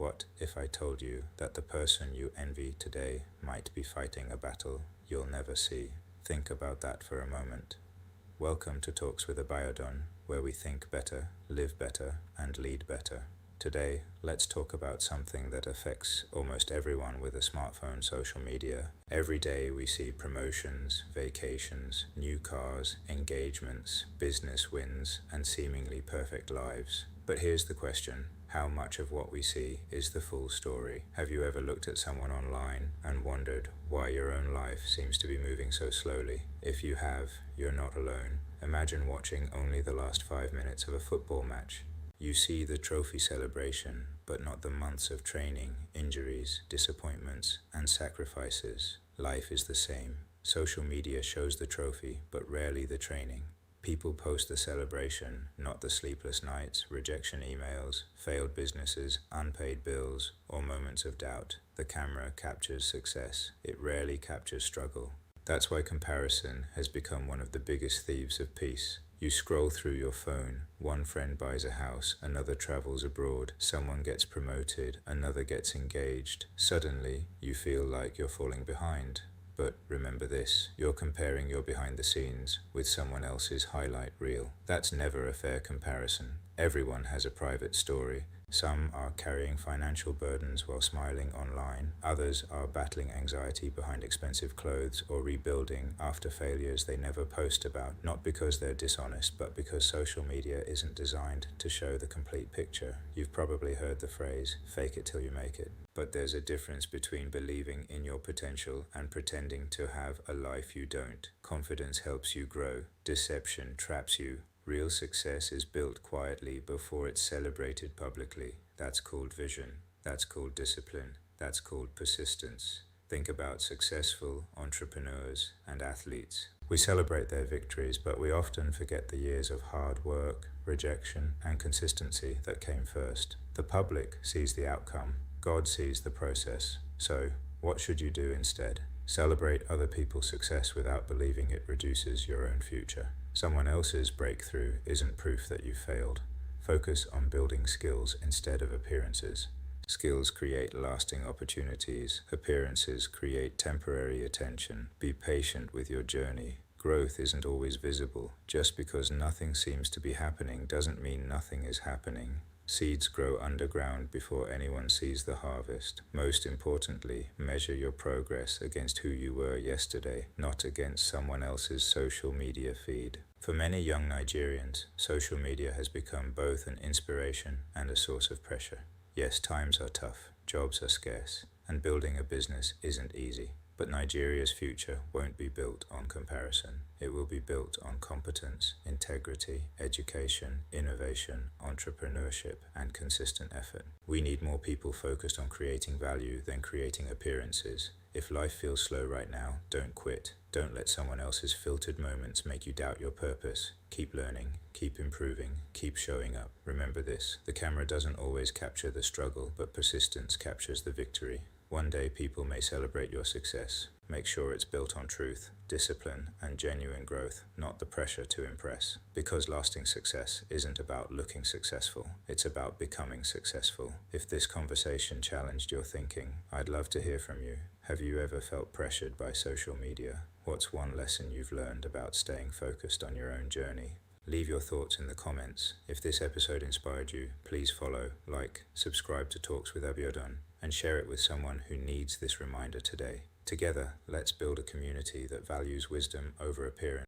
What if I told you that the person you envy today might be fighting a battle you'll never see? Think about that for a moment. Welcome to Talks with Abiodun, where we think better, live better, and lead better. Today, let's talk about something that affects almost everyone with a smartphone: social media. Every day we see promotions, vacations, new cars, engagements, business wins, and seemingly perfect lives. But here's the question: how much of what we see is the full story? Have you ever looked at someone online and wondered why your own life seems to be moving so slowly? If you have, you're not alone. Imagine watching only the last 5 minutes of a football match. You see the trophy celebration, but not the months of training, injuries, disappointments, and sacrifices. Life is the same. Social media shows the trophy, but rarely the training. People post the celebration, not the sleepless nights, rejection emails, failed businesses, unpaid bills, or moments of doubt. The camera captures success. It rarely captures struggle. That's why comparison has become one of the biggest thieves of peace. You scroll through your phone, one friend buys a house, another travels abroad, someone gets promoted, another gets engaged. Suddenly, you feel like you're falling behind. But remember this: you're comparing your behind the scenes with someone else's highlight reel. That's never a fair comparison. Everyone has a private story. Some are carrying financial burdens while smiling online. Others are battling anxiety behind expensive clothes or rebuilding after failures they never post about, not because they're dishonest, but because social media isn't designed to show the complete picture. You've probably heard the phrase, "fake it till you make it." But there's a difference between believing in your potential and pretending to have a life you don't. Confidence helps you grow. Deception traps you. Real success is built quietly before it's celebrated publicly. That's called vision. That's called discipline. That's called persistence. Think about successful entrepreneurs and athletes. We celebrate their victories, but we often forget the years of hard work, rejection, and consistency that came first. The public sees the outcome. God sees the process. So, what should you do instead? Celebrate other people's success without believing it reduces your own future. Someone else's breakthrough isn't proof that you failed. Focus on building skills instead of appearances. Skills create lasting opportunities. Appearances create temporary attention. Be patient with your journey. Growth isn't always visible. Just because nothing seems to be happening doesn't mean nothing is happening. Seeds grow underground before anyone sees the harvest. Most importantly, measure your progress against who you were yesterday, not against someone else's social media feed. For many young Nigerians, social media has become both an inspiration and a source of pressure. Yes, times are tough, jobs are scarce, and building a business isn't easy. But Nigeria's future won't be built on comparison. It will be built on competence, integrity, education, innovation, entrepreneurship, and consistent effort. We need more people focused on creating value than creating appearances. If life feels slow right now, don't quit. Don't let someone else's filtered moments make you doubt your purpose. Keep learning, keep improving, keep showing up. Remember this: the camera doesn't always capture the struggle, but persistence captures the victory. One day people may celebrate your success. Make sure it's built on truth, discipline, and genuine growth, not the pressure to impress. Because lasting success isn't about looking successful, it's about becoming successful. If this conversation challenged your thinking, I'd love to hear from you. Have you ever felt pressured by social media? What's one lesson you've learned about staying focused on your own journey? Leave your thoughts in the comments. If this episode inspired you, please follow, like, subscribe to Talks with Abiodun, and share it with someone who needs this reminder today. Together, let's build a community that values wisdom over appearance.